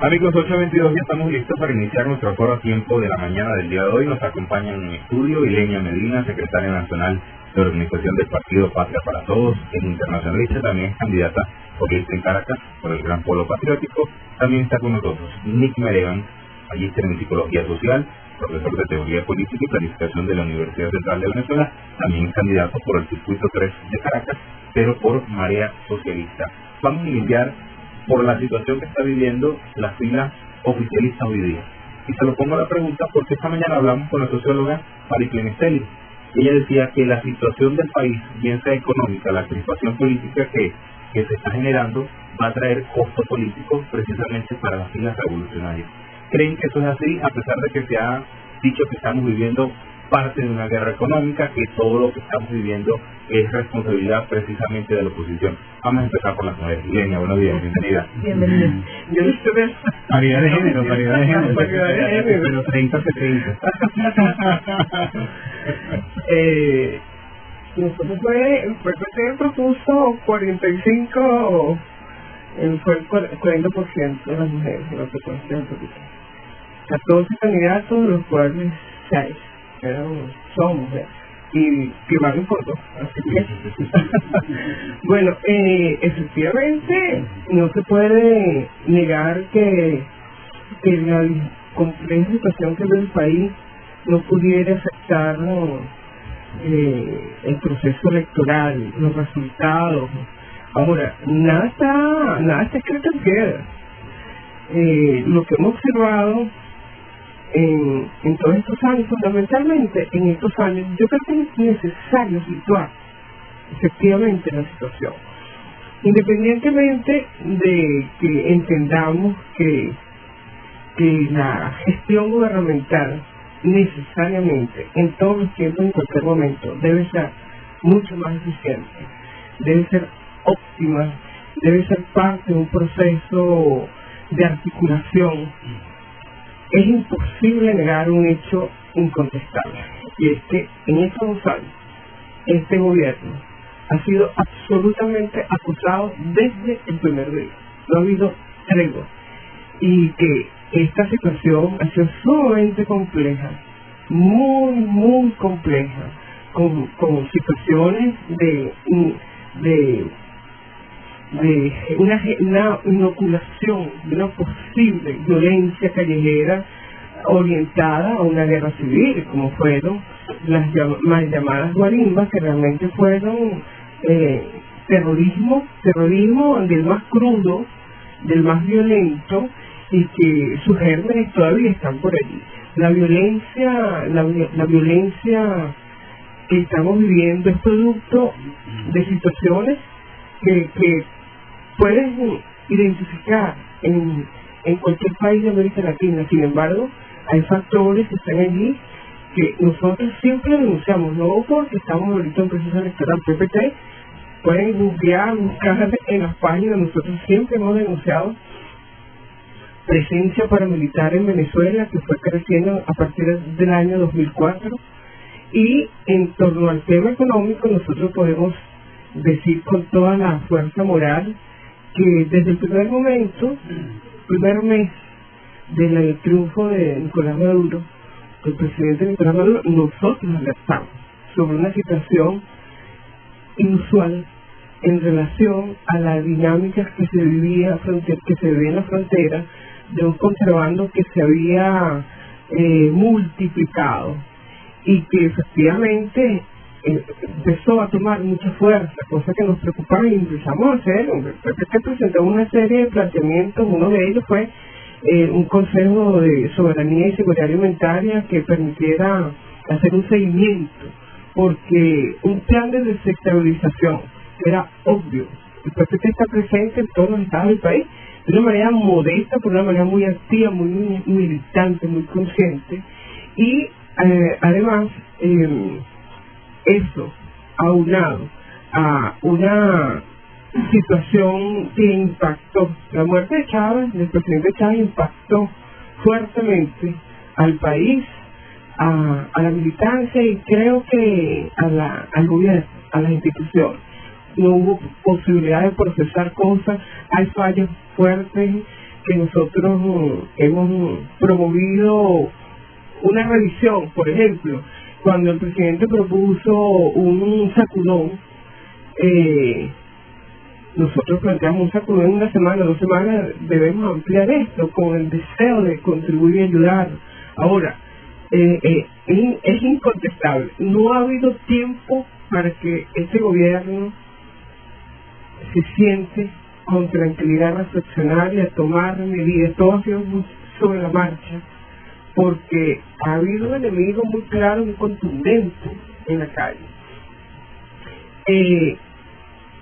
Amigos, 8:22, ya estamos listos para iniciar nuestro foro a tiempo de la mañana del día de hoy. Nos acompañan en estudio Ilenia Medina, secretaria nacional de organización del Partido Patria para Todos, es internacionalista, también es candidata por lista en Caracas, por el Gran Polo Patriótico. También está con nosotros Nick Meregan, magíster en Psicología Social, profesor de Teoría Política y Planificación de la Universidad Central de Venezuela, también candidato por el Circuito 3 de Caracas, pero por Marea Socialista. Vamos a iniciar por la situación que está viviendo la fila oficialista hoy día. Y se lo pongo la pregunta porque esta mañana hablamos con la socióloga Mari Clemestelli. Ella decía que la situación del país, bien sea económica, la crispación política que se está generando, va a traer costo político precisamente para las filas revolucionarias. ¿Creen que eso es así, a pesar de que se ha dicho que estamos viviendo parte de una guerra económica, que todo lo que estamos viviendo es responsabilidad precisamente de la oposición? Vamos a empezar por las mujeres. Ilenia, buenos días, bienvenida. Bienvenida. Yo no sé paridad de género, pero 30-70. Nosotros fue que propuso 45, fue el 40% de las mujeres en la propuesta de política. 14 candidatos, de los cuales 6 son mujeres. Y firmaron por 2, así que bueno, efectivamente no se puede negar que la compleja situación que vive el país no pudiera afectar el proceso electoral, los resultados. Ahora, nada está escrito en piedra. Lo que hemos observado en todos estos años, fundamentalmente en estos años, yo creo que es necesario situar efectivamente la situación, independientemente de que entendamos que la gestión gubernamental necesariamente en todos los tiempos, en cualquier momento, debe ser mucho más eficiente, debe ser óptima, debe ser parte de un proceso de articulación. Es imposible negar un hecho incontestable, y es que en estos 2 años este gobierno ha sido absolutamente acusado desde el primer día. No ha habido tregua, y que esta situación ha sido sumamente compleja, muy compleja, con situaciones de una inoculación de una posible violencia callejera orientada a una guerra civil, como fueron las mal llamadas guarimbas, que realmente fueron terrorismo del más crudo, del más violento, y que sus gérmenes todavía están por allí. La violencia que estamos viviendo es producto de situaciones que puedes identificar en cualquier país de América Latina. Sin embargo, hay factores que están allí que nosotros siempre denunciamos, no porque estamos ahorita en proceso electoral. PPT, pueden buscar en las páginas. Nosotros siempre hemos denunciado presencia paramilitar en Venezuela, que fue creciendo a partir del año 2004, y en torno al tema económico nosotros podemos decir con toda la fuerza moral que desde el primer mes del triunfo de Nicolás Maduro, el presidente Nicolás Maduro, nosotros alertamos sobre una situación inusual en relación a la dinámica que se vivía en la frontera, de un contrabando que se había multiplicado, y que efectivamente empezó a tomar mucha fuerza, cosa que nos preocupaba, y empezamos a hacer. PPT presentó una serie de planteamientos. Uno de ellos fue un Consejo de Soberanía y Seguridad Alimentaria que permitiera hacer un seguimiento, porque un plan de desestabilización era obvio. El PPT está presente en todos los estados del país de una manera modesta, por una manera muy activa, muy militante, muy consciente, y además eso aunado a una situación que impactó, la muerte de Chávez, del presidente Chávez, impactó fuertemente al país, a la militancia, y creo que al gobierno, a las instituciones. No hubo posibilidad de procesar cosas, hay fallas fuertes que nosotros hemos promovido una revisión. Por ejemplo, cuando el presidente propuso un sacudón, nosotros planteamos un sacudón en 1 semana, 2 semanas, debemos ampliar esto con el deseo de contribuir y ayudar. Ahora, es incontestable, no ha habido tiempo para que este gobierno se siente con tranquilidad a reflexionar y a tomar medidas. Todo ha sido muy sobre la marcha, porque ha habido un enemigo muy claro, muy contundente en la calle.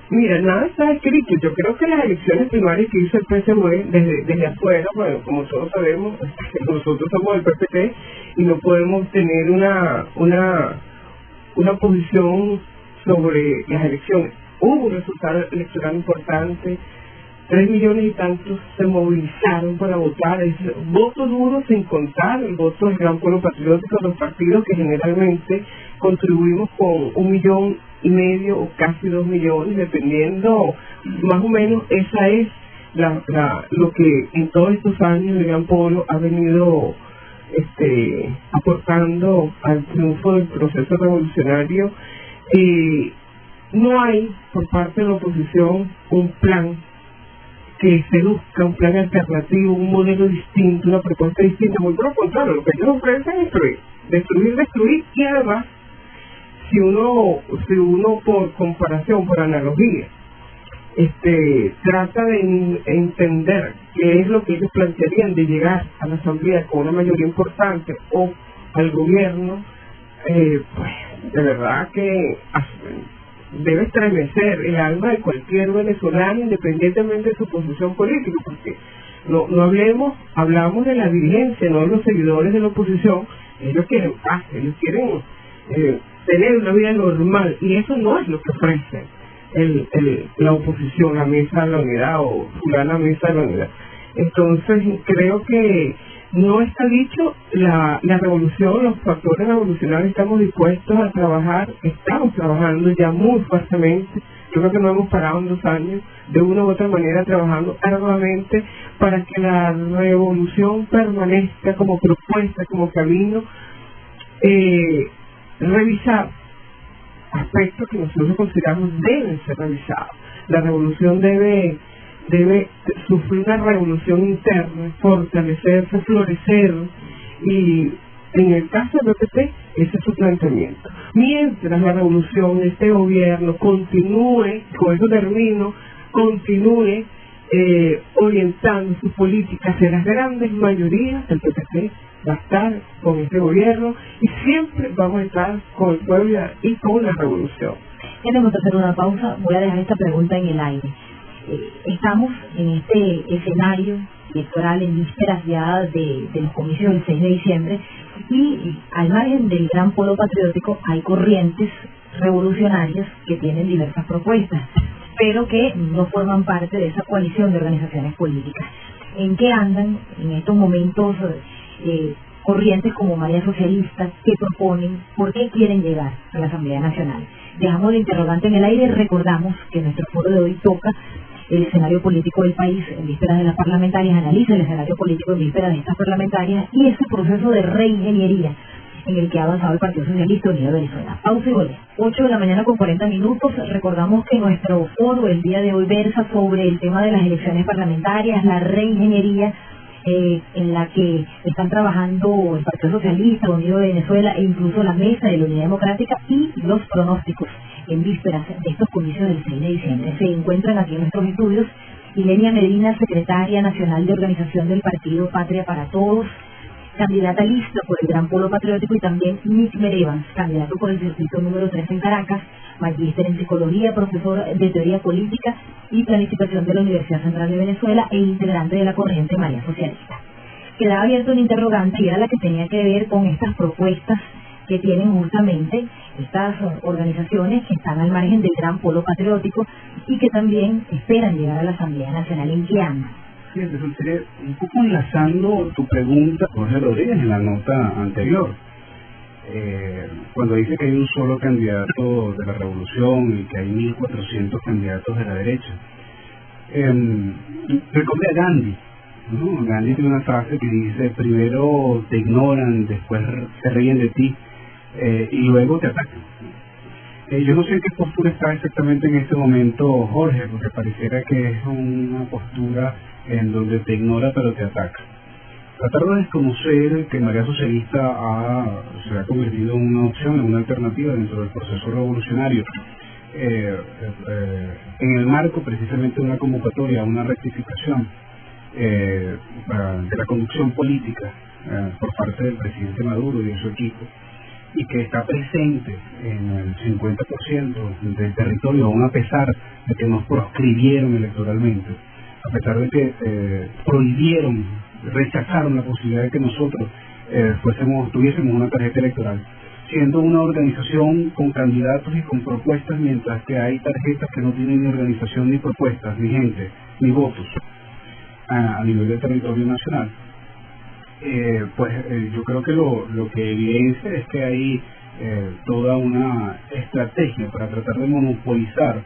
Mira, nada está escrito. Yo creo que las elecciones primarias que hizo el PSV desde afuera, bueno, como todos sabemos, nosotros somos el PPT y no podemos tener una posición sobre las elecciones. Hubo un resultado electoral importante, 3 millones y tantos se movilizaron para votar, es voto duro sin contar el voto del Gran Pueblo Patriótico, los partidos que generalmente contribuimos con 1,5 millones o casi 2 millones, dependiendo, más o menos esa es lo que en todos estos años el Gran Pueblo ha venido aportando al triunfo del proceso revolucionario. No hay por parte de la oposición un plan que seduzca, un plan alternativo, un modelo distinto, una propuesta distinta. Muy por lo contrario, lo que ellos ofrecen es destruir, y además, si uno por comparación, por analogía, trata de entender qué es lo que ellos plantearían de llegar a la asamblea con una mayoría importante o al gobierno, pues de verdad que debe estremecer el alma de cualquier venezolano, independientemente de su posición política, porque hablamos de la dirigencia, no de los seguidores de la oposición. Ellos quieren paz, ellos quieren tener una vida normal, y eso no es lo que ofrece la oposición, la Mesa de la Unidad o fulana Mesa de la Unidad. Entonces creo que no está dicho la revolución, los factores revolucionarios. Estamos dispuestos a trabajar, estamos trabajando ya muy fuertemente. Yo creo que no hemos parado en 2 años, de una u otra manera trabajando arduamente para que la revolución permanezca como propuesta, como camino. Revisar aspectos que nosotros consideramos deben ser revisados. La revolución debe sufrir una revolución interna, fortalecerse, florecer, y en el caso del PPT ese es su planteamiento. Mientras la revolución, este gobierno continúe, con eso termino, continúe orientando su política hacia las grandes mayorías, el PPT va a estar con este gobierno y siempre vamos a estar con el pueblo y con la revolución. Tenemos que hacer una pausa, voy a dejar esta pregunta en el aire. Estamos en este escenario electoral en vísperas ya de los comicios del 6 de diciembre, y al margen del Gran Polo Patriótico hay corrientes revolucionarias que tienen diversas propuestas, pero que no forman parte de esa coalición de organizaciones políticas. ¿En qué andan en estos momentos corrientes como María Socialista? ¿Qué proponen? ¿Por qué quieren llegar a la Asamblea Nacional? Dejamos el interrogante en el aire. Recordamos que nuestro foro de hoy toca el escenario político del país en vísperas de las parlamentarias, analiza el escenario político en vísperas de estas parlamentarias y ese proceso de reingeniería en el que ha avanzado el Partido Socialista Unido de Venezuela. Pausa y volvemos. 8 de la mañana con 40 minutos. Recordamos que nuestro foro el día de hoy versa sobre el tema de las elecciones parlamentarias, la reingeniería en la que están trabajando el Partido Socialista Unido de Venezuela e incluso la Mesa de la Unidad Democrática, y los pronósticos en vísperas de estos comicios del 6 de diciembre. Se encuentran aquí en nuestros estudios Ilenia Medina, secretaria nacional de organización del partido Patria para Todos, candidata lista por el Gran Polo Patriótico, y también Nismer Evans, candidato por el circuito número 3 en Caracas, magíster en psicología, profesor de teoría política y planificación de la Universidad Central de Venezuela e integrante de la corriente María Socialista. Quedaba abierto un interrogante y era la que tenía que ver con estas propuestas que tienen justamente estas organizaciones que están al margen del Gran Polo Patriótico y que también esperan llegar a la Asamblea Nacional. ¿En qué andan? Sí, resultaría un poco enlazando tu pregunta, Jorge Rodríguez, en la nota anterior, cuando dice que hay un solo candidato de la revolución y que hay 1.400 candidatos de la derecha. Recordé a Gandhi, ¿no? Gandhi tiene una frase que dice: primero te ignoran, después se ríen de ti y luego te atacan. Yo no sé en qué postura está exactamente en este momento Jorge, porque pareciera que es una postura en donde te ignora pero te ataca. Tratar de desconocer que Marea Socialista se ha convertido en una opción, en una alternativa dentro del proceso revolucionario, en el marco precisamente de una convocatoria, una rectificación de la conducción política por parte del presidente Maduro y de su equipo, y que está presente en el 50% del territorio, aún a pesar de que nos proscribieron electoralmente, a pesar de que rechazaron la posibilidad de que nosotros tuviésemos una tarjeta electoral, siendo una organización con candidatos y con propuestas, mientras que hay tarjetas que no tienen ni organización, ni propuestas, ni gente, ni votos a nivel del territorio nacional. Yo creo que lo que evidencia es que hay toda una estrategia para tratar de monopolizar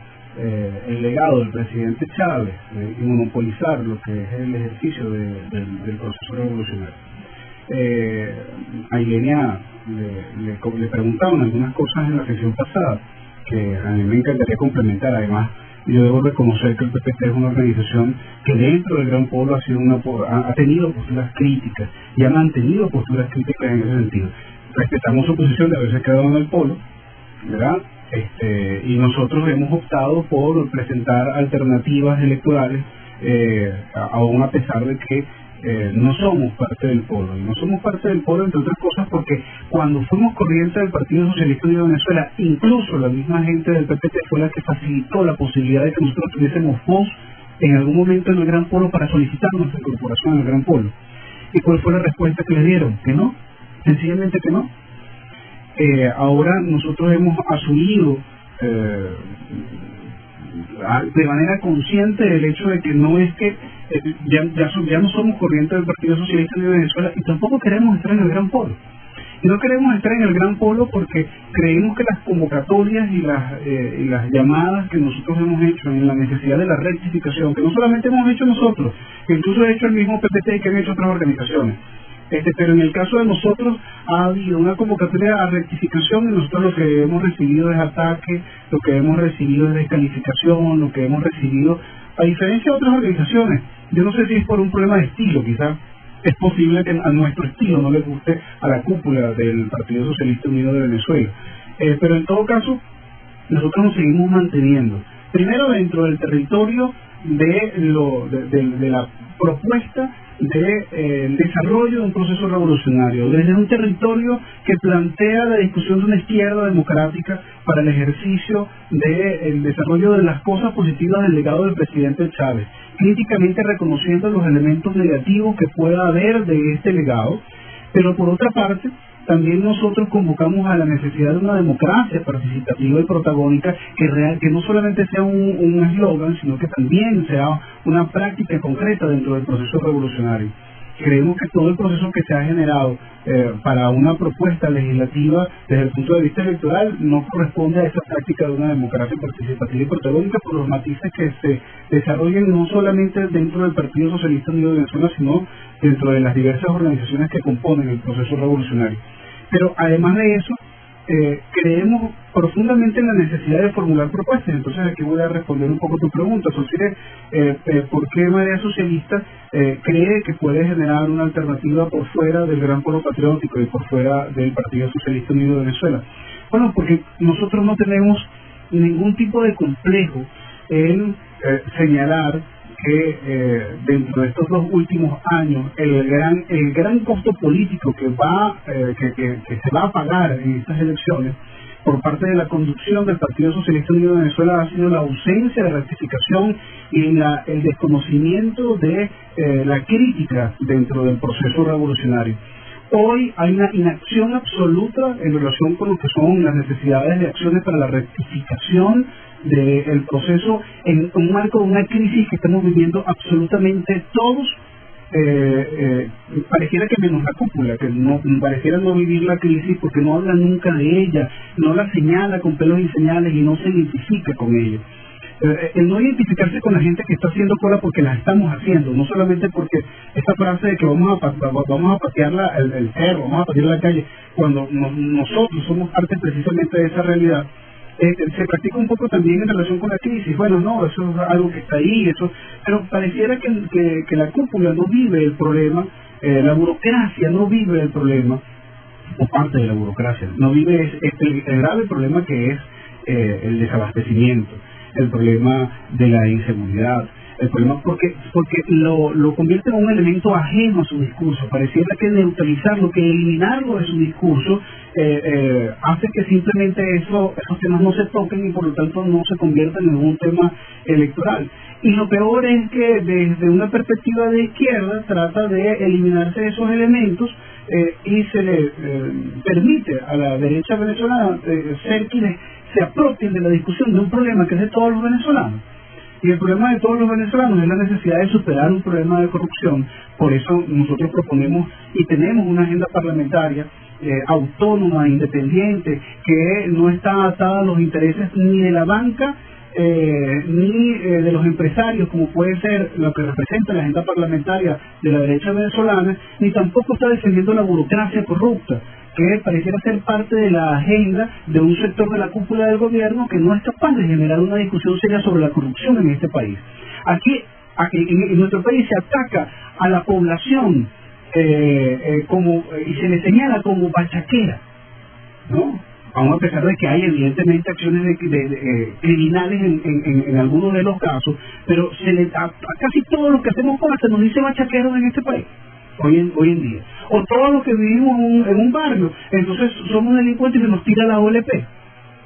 el legado del presidente Chávez y monopolizar lo que es el ejercicio del proceso revolucionario. A Ilenia le preguntaban algunas cosas en la sesión pasada que a mí me encantaría complementar. Además, yo debo reconocer que el PPT es una organización que dentro del Gran Polo ha tenido posturas críticas y ha mantenido posturas críticas en ese sentido. Respetamos su posición de haberse quedado en el polo, ¿verdad? Y nosotros hemos optado por presentar alternativas electorales, aún a pesar de que no somos parte del polo. Y no somos parte del polo, entre otras cosas, porque cuando fuimos corriente del Partido Socialista Unido de Venezuela, incluso la misma gente del PPT fue la que facilitó la posibilidad de que nosotros tuviésemos voz en algún momento en el Gran Polo para solicitar nuestra incorporación en el Gran Polo. ¿Y cuál fue la respuesta que le dieron? Que no, sencillamente que no. Ahora nosotros hemos asumido de manera consciente el hecho de que no es que ya no somos corriente del Partido Socialista de Venezuela, y tampoco queremos estar en el Gran Polo. Y no queremos estar en el Gran Polo porque creemos que las convocatorias y las llamadas que nosotros hemos hecho en la necesidad de la rectificación, que no solamente hemos hecho nosotros, que incluso ha hecho el mismo PPT y que han hecho otras organizaciones, pero en el caso de nosotros ha habido una convocatoria a rectificación, y nosotros lo que hemos recibido es ataque, lo que hemos recibido es descalificación, lo que hemos recibido, a diferencia de otras organizaciones. Yo no sé si es por un problema de estilo, quizás es posible que a nuestro estilo no le guste a la cúpula del Partido Socialista Unido de Venezuela, pero en todo caso nosotros nos seguimos manteniendo, primero dentro del territorio de la propuesta de desarrollo de un proceso revolucionario, desde un territorio que plantea la discusión de una izquierda democrática para el ejercicio del desarrollo de las cosas positivas del legado del presidente Chávez, críticamente reconociendo los elementos negativos que pueda haber de este legado, pero por otra parte también nosotros convocamos a la necesidad de una democracia participativa y protagónica que no solamente sea un eslogan, sino que también sea una práctica concreta dentro del proceso revolucionario. Creemos que todo el proceso que se ha generado para una propuesta legislativa desde el punto de vista electoral no corresponde a esa práctica de una democracia participativa y protagónica, por los matices que se desarrollen no solamente dentro del Partido Socialista Unido de Venezuela, sino dentro de las diversas organizaciones que componen el proceso revolucionario. Pero además de eso, creemos profundamente en la necesidad de formular propuestas. Entonces aquí voy a responder un poco tu pregunta, Socire, ¿por qué Marea Socialista cree que puede generar una alternativa por fuera del Gran Polo Patriótico y por fuera del Partido Socialista Unido de Venezuela? Bueno, porque nosotros no tenemos ningún tipo de complejo en señalar que dentro de estos 2 últimos años el gran costo político que se va a pagar en estas elecciones por parte de la conducción del Partido Socialista Unido de Venezuela ha sido la ausencia de rectificación y el desconocimiento de la crítica dentro del proceso revolucionario. Hoy hay una inacción absoluta en relación con lo que son las necesidades de acciones para la rectificación del proceso en un marco de una crisis que estamos viviendo absolutamente todos. Pareciera que menos la cúpula, que no pareciera no vivir la crisis porque no habla nunca de ella, no la señala con pelos y señales y no se identifica con ella. el no identificarse con la gente que está haciendo cola porque la estamos haciendo, no solamente porque esta frase de que vamos a patear el cerro, vamos a patear la calle, cuando nosotros somos parte precisamente de esa realidad. Se practica un poco también en relación con la crisis. Bueno, no, eso es algo que está ahí, pero pareciera que la cúpula no vive el problema, la burocracia no vive el problema, o parte de la burocracia, no vive el grave problema que es el desabastecimiento, el problema de la inseguridad, el problema porque lo convierte en un elemento ajeno a su discurso. Pareciera que neutralizarlo, que eliminarlo de su discurso hace que simplemente esos temas no se toquen y por lo tanto no se conviertan en un tema electoral. Y lo peor es que desde una perspectiva de izquierda trata de eliminarse esos elementos y se le permite a la derecha venezolana ser quienes se apropien de la discusión de un problema que es de todos los venezolanos. Y el problema de todos los venezolanos es la necesidad de superar un problema de corrupción. Por eso nosotros proponemos y tenemos una agenda parlamentaria autónoma, independiente, que no está atada a los intereses ni de la banca ni de los empresarios, como puede ser lo que representa la agenda parlamentaria de la derecha venezolana, ni tampoco está defendiendo la burocracia corrupta, que pareciera ser parte de la agenda de un sector de la cúpula del gobierno que no es capaz de generar una discusión seria sobre la corrupción en este país. Aquí en nuestro país se ataca a la población y se le señala como bachaquera, ¿no? Aún a pesar de que hay evidentemente acciones criminales en algunos de los casos, pero a casi todo lo que hacemos con se nos dice bachaqueros en este país hoy en día. O todos los que vivimos en un barrio, entonces somos delincuentes y se nos tira la OLP,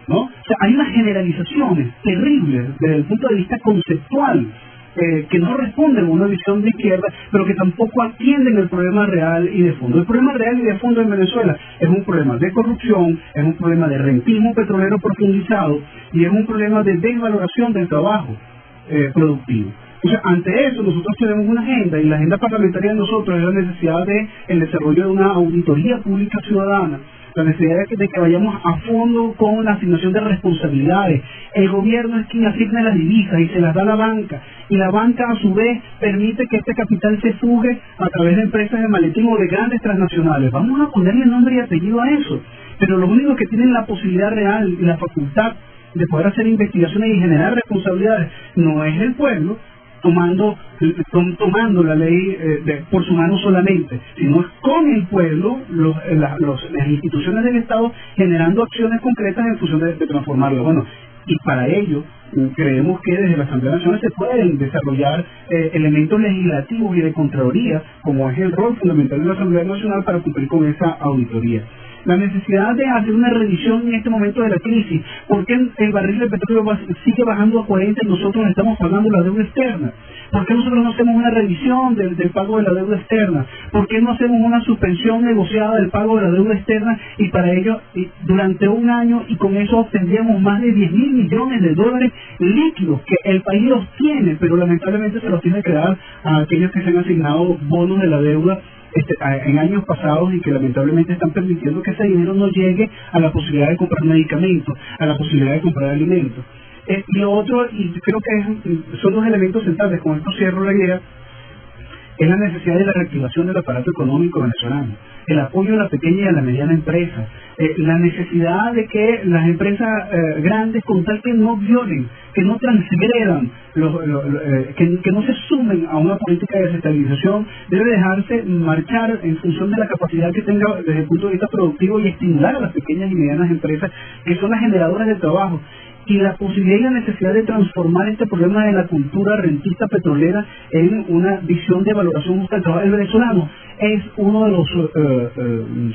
¿no? O sea, hay unas generalizaciones terribles desde el punto de vista conceptual que no responden a una visión de izquierda, pero que tampoco atienden el problema real y de fondo. El problema real y de fondo en Venezuela es un problema de corrupción, es un problema de rentismo petrolero profundizado y es un problema de desvaloración del trabajo productivo. Entonces, ante eso nosotros tenemos una agenda, y la agenda parlamentaria de nosotros es la necesidad de el desarrollo de una auditoría pública ciudadana, la necesidad de que vayamos a fondo con la asignación de responsabilidades. El gobierno es quien asigna las divisas y se las da a la banca, y la banca a su vez permite que este capital se fugue a través de empresas de maletín o de grandes transnacionales. Vamos a ponerle nombre y apellido a eso, pero los únicos que tienen la posibilidad real y la facultad de poder hacer investigaciones y generar responsabilidades no es el pueblo, tomando la ley por su mano solamente, sino con el pueblo, las instituciones del Estado generando acciones concretas en función de transformarlo. Bueno, y para ello creemos que desde la Asamblea Nacional se pueden desarrollar elementos legislativos y de contraloría, como es el rol fundamental de la Asamblea Nacional para cumplir con esa auditoría. La necesidad de hacer una revisión en este momento de la crisis. ¿Por qué el barril de petróleo sigue bajando a 40 y nosotros estamos pagando la deuda externa? ¿Por qué nosotros no hacemos una revisión del pago de la deuda externa? ¿Por qué no hacemos una suspensión negociada del pago de la deuda externa y para ello durante un año, y con eso obtendríamos más de 10.000 millones de dólares líquidos que el país los tiene, pero lamentablemente se los tiene que dar a aquellos que se han asignado bonos de la deuda en años pasados y que lamentablemente están permitiendo que ese dinero no llegue a la posibilidad de comprar medicamentos, a la posibilidad de comprar alimentos. Y lo otro, y creo que son dos elementos centrales, con esto cierro la idea, es la necesidad de la reactivación del aparato económico venezolano, el apoyo a la pequeña y a la mediana empresa, la necesidad de que las empresas grandes, con tal que no violen, que no transgredan, que no se sumen a una política de desestabilización, debe dejarse marchar en función de la capacidad que tenga desde el punto de vista productivo y estimular a las pequeñas y medianas empresas, que son las generadoras de trabajo. Y la posibilidad y la necesidad de transformar este problema de la cultura rentista petrolera en una visión de valoración justa del trabajo. El venezolano es uno de los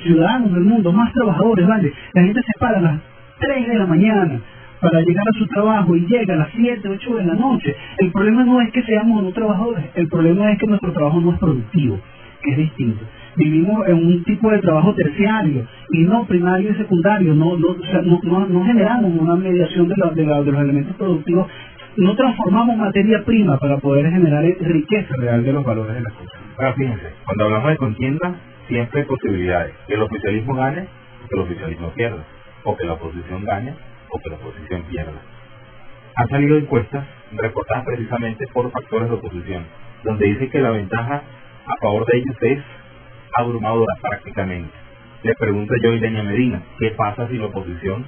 ciudadanos del mundo más trabajadores, ¿vale? La gente se para a las 3 de la mañana para llegar a su trabajo y llega a las 7, 8 de la noche. El problema no es que seamos no trabajadores, el problema es que nuestro trabajo no es productivo, que es distinto. Vivimos en un tipo de trabajo terciario y no primario y secundario, no generamos una mediación de los elementos productivos, no transformamos materia prima para poder generar riqueza real de los valores de las cosas. Ahora fíjense, cuando hablamos de contienda siempre hay posibilidades, que el oficialismo gane o que el oficialismo pierda, o que la oposición gane o que la oposición pierda. han salido encuestas reportadas precisamente por factores de oposición, donde dice que la ventaja a favor de ellos es abrumadora prácticamente. Le pregunto yo a Ilenia Medina, ¿qué pasa si la oposición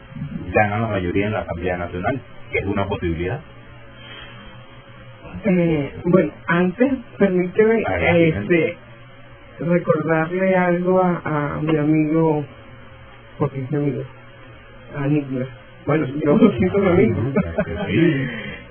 gana la mayoría en la Asamblea Nacional? ¿Es una posibilidad? Bueno, antes permíteme recordarle algo a mi amigo, porque es mi amigo, a Nicolás. Bueno, yo lo siento mi amigo.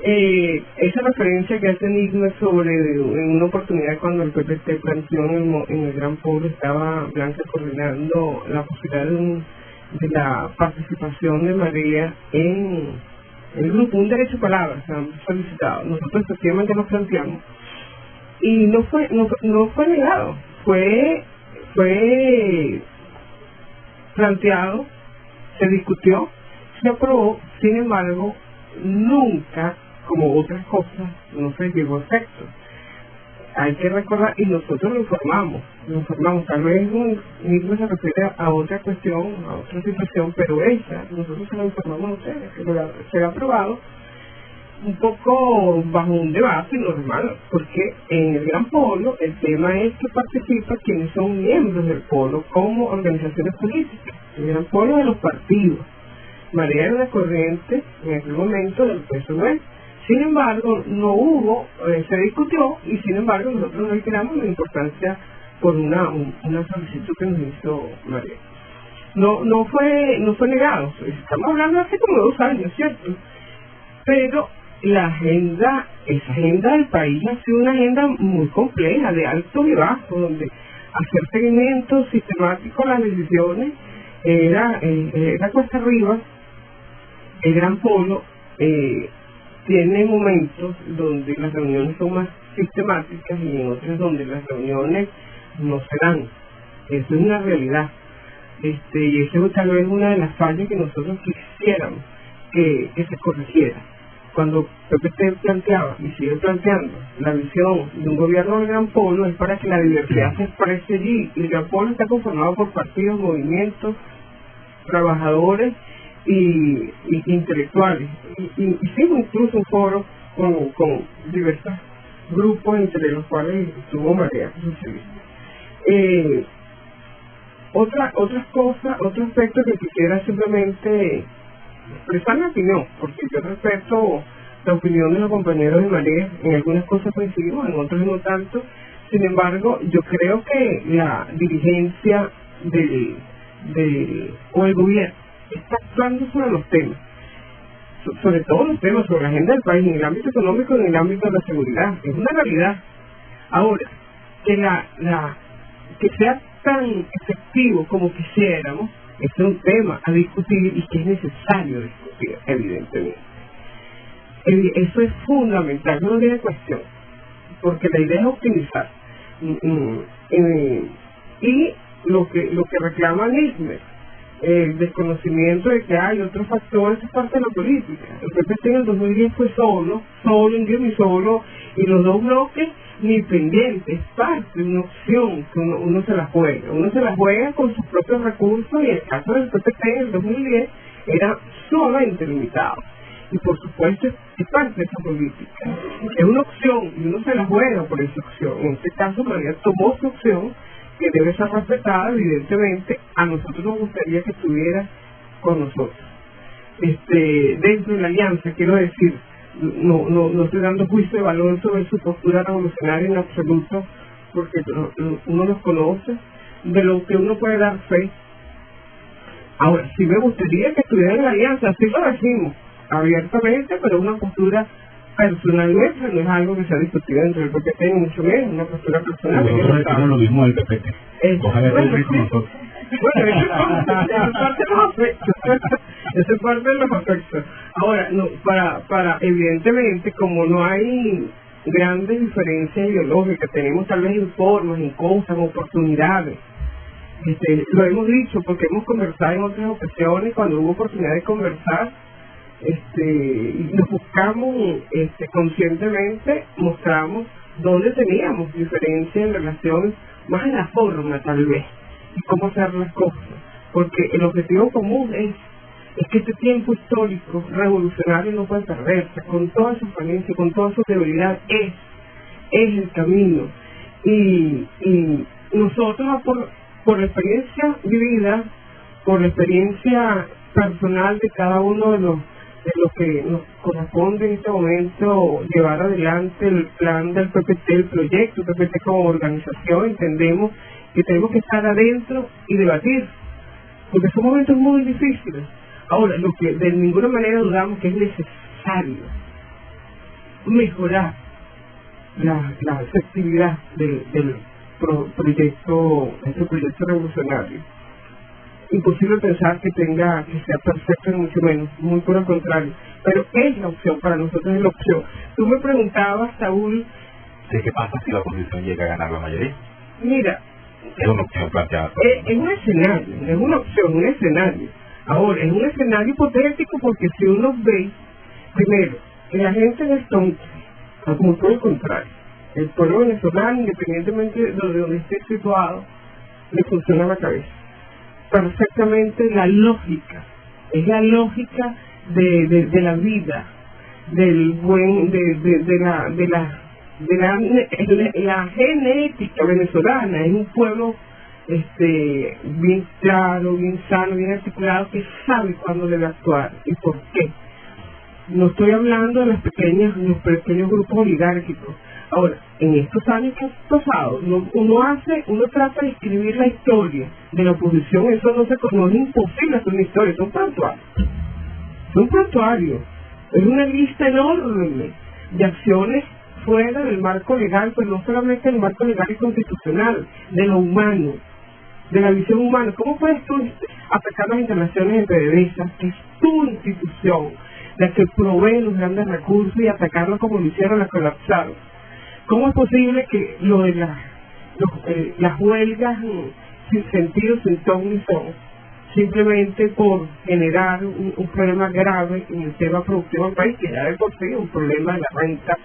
Esa referencia que hace Nicolás sobre en una oportunidad cuando el PPT planteó en el Gran Polo, estaba Blanca coordinando la posibilidad de la participación de María en el grupo, un derecho a palabras, se han solicitado. Nosotros efectivamente nos planteamos y no fue negado, fue planteado, se discutió, se aprobó, sin embargo, nunca, como otras cosas, no se llegó a efecto. Hay que recordar, y nosotros lo informamos, tal vez mismo se refiere a otra cuestión, a otra situación, pero nosotros se lo informamos a ustedes, que se ha aprobado un poco bajo un debate normal, porque en el Gran Polo el tema es que participan quienes son miembros del Polo como organizaciones políticas, el Gran Polo de los partidos. María era una corriente en aquel momento del PSUV. Sin embargo, no hubo, se discutió y sin embargo nosotros reiteramos la importancia por una solicitud que nos hizo María. No fue negado, estamos hablando hace como 2 años, ¿cierto? Pero esa agenda del país ha sido una agenda muy compleja, de alto y bajo, donde hacer seguimiento sistemático a las decisiones era cuesta arriba. El Gran Polo tiene momentos donde las reuniones son más sistemáticas y en otros donde las reuniones no se dan. Eso es una realidad. Y esa es tal vez una de las fallas que nosotros quisiéramos que se corrigiera. Cuando PPT planteaba y sigue planteando la visión de un gobierno del Gran Polo es para que la diversidad se exprese allí. El Gran Polo está conformado por partidos, movimientos, trabajadores y intelectuales. Y hicimos incluso un foro con diversos grupos, entre los cuales estuvo María. Otras cosas, otro aspecto que quisiera simplemente expresar mi opinión, porque yo respeto la opinión de los compañeros de María, en algunas cosas coincidimos, en otras no tanto. Sin embargo, yo creo que la dirigencia o el gobierno está actuando sobre los temas, sobre todos los temas, sobre la agenda del país, en el ámbito económico y en el ámbito de la seguridad. Es una realidad. Ahora, que sea tan efectivo como quisiéramos, es un tema a discutir y que es necesario discutir, evidentemente. Eso es fundamental, no tiene cuestión, porque la idea es optimizar. Y lo que reclama Nismer, el desconocimiento de que hay otros factores, es parte de la política. El PPT en el 2010 fue solo, y los 2 bloques ni pendientes, es parte de una opción que uno se la juega con sus propios recursos, y el caso del PPT en el 2010 era sumamente limitado, y por supuesto es parte de esa política, es una opción y uno se la juega por esa opción. En este caso María tomó su opción, que debe ser respetada. Evidentemente a nosotros nos gustaría que estuviera con nosotros dentro de la alianza. Quiero decir, no estoy dando juicio de valor sobre su postura revolucionaria en absoluto, porque uno los conoce, de lo que uno puede dar fe. Ahora, sí me gustaría que estuviera en la alianza, así lo decimos abiertamente, pero una postura personal nuestra, no es algo que se ha discutido dentro del PPT, ni mucho menos, una postura personal. Nosotros decimos lo mismo del PPT. Ojalá el ritmo. Bueno, eso es parte de los afectos. Eso es parte de los afectos. Ahora, para evidentemente, como no hay grandes diferencias ideológicas, tenemos tal vez en formas, en cosas, en oportunidades. Lo hemos dicho porque hemos conversado en otras ocasiones, cuando hubo oportunidad de conversar, y nos buscamos conscientemente, mostramos dónde teníamos diferencias en relación, más en la forma tal vez, y cómo hacer las cosas, porque el objetivo común es es que este tiempo histórico revolucionario no puede perderse, con toda su falencia, con toda su debilidad, es el camino. Y nosotros, por la experiencia vivida, por la experiencia personal de cada uno de los que nos corresponde en este momento llevar adelante el plan del PPT, el proyecto PPT como organización, entendemos que tenemos que estar adentro y debatir, porque son momentos muy difíciles. Ahora, lo que de ninguna manera dudamos que es necesario mejorar la efectividad del proyecto, este proyecto revolucionario. Imposible pensar que sea perfecto, ni mucho menos, muy por el contrario, pero es la opción, para nosotros es la opción. Tú me preguntabas, Saúl, ¿de qué pasa si la oposición llega a ganar la mayoría? Mira, es una opción planteada. Es un escenario, es una opción, un escenario. Ahora, es un escenario hipotético porque si uno ve, primero, que la gente de Stonks, muy por el contrario, el pueblo venezolano, independientemente de donde esté situado, le funciona la cabeza perfectamente la lógica, es la lógica de la vida, del buen, la genética venezolana. Es un pueblo bien claro, bien sano, bien articulado, que sabe cuándo debe actuar y por qué. No estoy hablando de los pequeños grupos oligárquicos. Ahora, en estos años que han pasado, uno trata de escribir la historia de la oposición. Eso no es imposible hacer una historia, es un prontuario. Es una lista enorme de acciones fuera del marco legal, pero no solamente del marco legal y constitucional, de lo humano, de la visión humana. ¿Cómo puedes tú atacar las instalaciones de PDVSA, que es tu institución, la que provee los grandes recursos, y atacarlo como lo hicieron, la colapsaron? ¿Cómo es posible que lo de las huelgas sin sentido, sin ton ni son, simplemente por generar un problema grave en el tema productivo del país, que ya de por sí es un problema de la renta?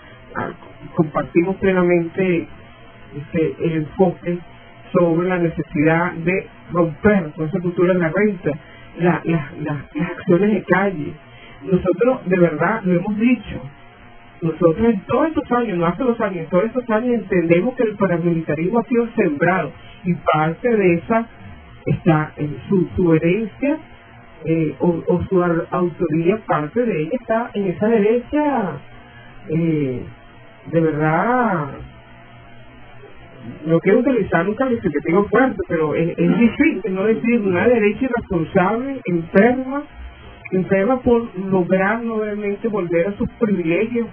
Compartimos plenamente el enfoque sobre la necesidad de romper con esa cultura de la renta, las acciones de calle. Nosotros, de verdad, lo hemos dicho, nosotros en todos estos años, no hace 2 años, en todos estos años entendemos que el paramilitarismo ha sido sembrado, y parte de esa está su herencia o su autoría, parte de ella está en esa herencia, de verdad, no quiero utilizar un calificativo fuerte, pero es difícil no decir una derecha irresponsable, enferma por lograr nuevamente volver a sus privilegios.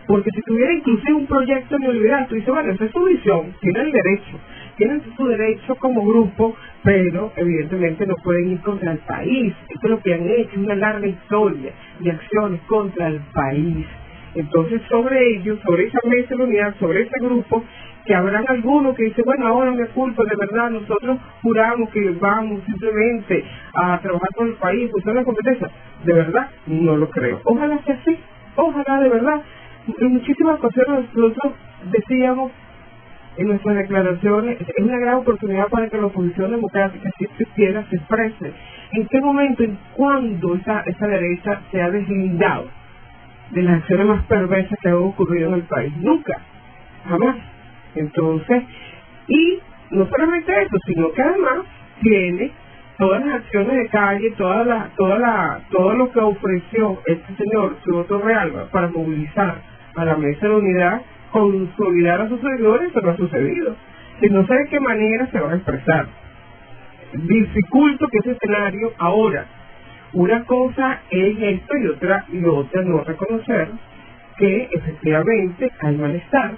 Porque si tuviera inclusive un proyecto neoliberal, tú dices, bueno, esa es su visión, tienen su derecho como grupo, pero evidentemente no pueden ir contra el país. Esto es lo que han hecho, una larga historia de acciones contra el país. Entonces, sobre ellos, sobre esa mesa de unidad, sobre ese grupo, que habrán algunos que dicen, bueno, ahora me culpo, de verdad, nosotros juramos que vamos simplemente a trabajar con el país, buscar la competencia. De verdad, no lo creo. Ojalá sea así, ojalá, de verdad. En muchísimas ocasiones nosotros decíamos en nuestras declaraciones, es una gran oportunidad para que la oposición democrática, si existiera, se exprese. ¿En qué momento, en cuándo esa derecha se ha deslindado de las acciones más perversas que han ocurrido en el país? Nunca, jamás. Entonces, y no solamente eso, sino que además tiene todas las acciones de calle, todo lo que ofreció este señor, Soto Realba, para movilizar a la mesa de unidad, consolidar a sus seguidores. Eso no ha sucedido. Y no sé de qué manera se van a expresar. Dificulto que ese escenario ahora, una cosa es esto y otra no reconocer que efectivamente hay malestar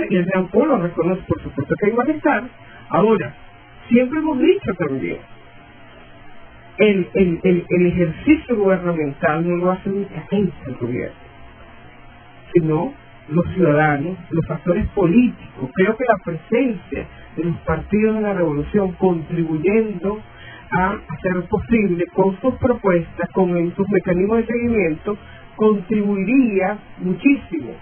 y el Gran Polo reconoce, por supuesto, que hay malestar. Ahora, siempre hemos dicho también, el ejercicio gubernamental no lo hace únicamente el gobierno, sino los ciudadanos, los actores políticos. Creo que la presencia de los partidos de la revolución contribuyendo a hacer posible con sus propuestas, con sus mecanismos de seguimiento, contribuiría muchísimo.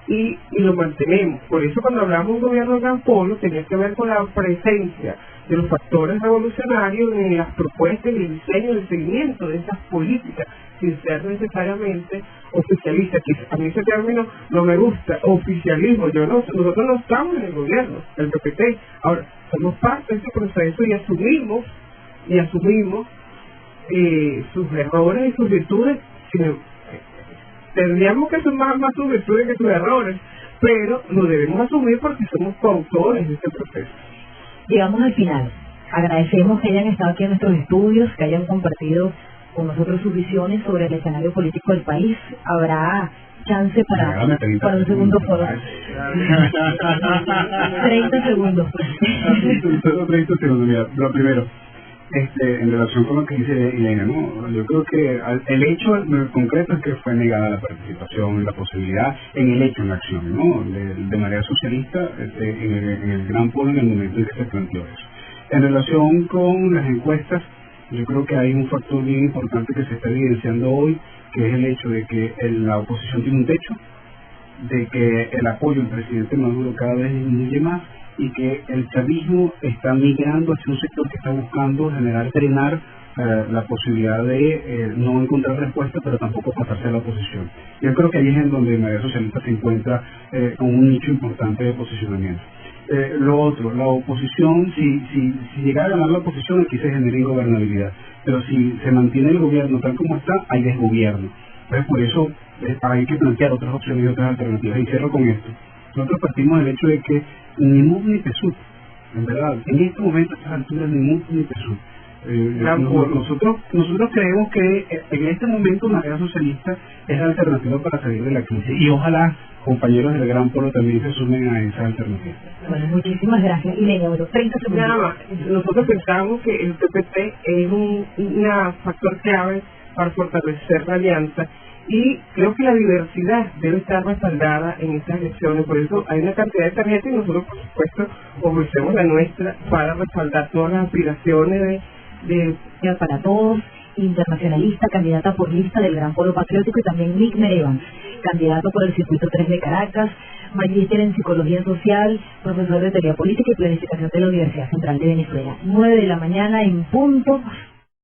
Y lo mantenemos. Por eso cuando hablamos de un gobierno de Gran Polo tenía que ver con la presencia de los factores revolucionarios en las propuestas y el diseño, el seguimiento de esas políticas, sin ser necesariamente oficialista, que a mí ese término no me gusta, oficialismo. Nosotros no estamos en el gobierno, el PPT, ahora somos parte de ese proceso y asumimos sus errores y sus virtudes. Tendríamos que sumar más sus virtudes que sus errores, pero lo debemos asumir porque somos coautores de este proceso. Llegamos al final. Agradecemos que hayan estado aquí en nuestros estudios, que hayan compartido con nosotros sus visiones sobre el escenario político del país. Habrá chance para un segundo foro. 30 segundos. Solo 30 segundos, mira, lo primero. En relación con lo que dice Elena, ¿no? Yo creo que el hecho concreto es que fue negada la participación, la posibilidad en el hecho, en la acción, ¿no? De manera socialista en el gran polo en el momento en que se planteó eso. En relación con las encuestas, yo creo que hay un factor bien importante que se está evidenciando hoy, que es el hecho de que la oposición tiene un techo, de que el apoyo al presidente Maduro cada vez disminuye más, y que el chavismo está migrando hacia un sector que está buscando drenar la posibilidad de no encontrar respuesta, pero tampoco pasarse a la oposición. Yo creo que ahí es en donde Mayoría Socialista se encuentra con un nicho importante de posicionamiento. Lo otro, la oposición, si llegara a ganar la oposición, aquí se genera ingobernabilidad, pero si se mantiene el gobierno tal como está, hay desgobierno. Entonces, por eso hay que plantear otras opciones y otras alternativas. Y cierro con esto. Nosotros partimos del hecho de que ni MUD ni PSUV, en verdad, en este momento, a estas alturas, ni MUD ni PSUV. Nosotros creemos que en este momento Mayoría Socialista es la alternativa para salir de la crisis, y ojalá compañeros del Gran Polo también se sumen a esa alternativa. Bueno, muchísimas gracias. Y le doy 30 segundos. Nada más, nosotros pensamos que el PPT es un factor clave para fortalecer la alianza, y creo que la diversidad debe estar respaldada en estas elecciones. Por eso hay una cantidad de tarjetas y nosotros, por supuesto, ofrecemos la nuestra para respaldar todas las aspiraciones de para todos, internacionalista, candidata por lista del Gran Polo Patriótico, y también Nick Merevan, candidato por el Circuito 3 de Caracas, magíster en Psicología Social, profesor de Teoría Política y Planificación de la Universidad Central de Venezuela. 9 de la mañana en punto.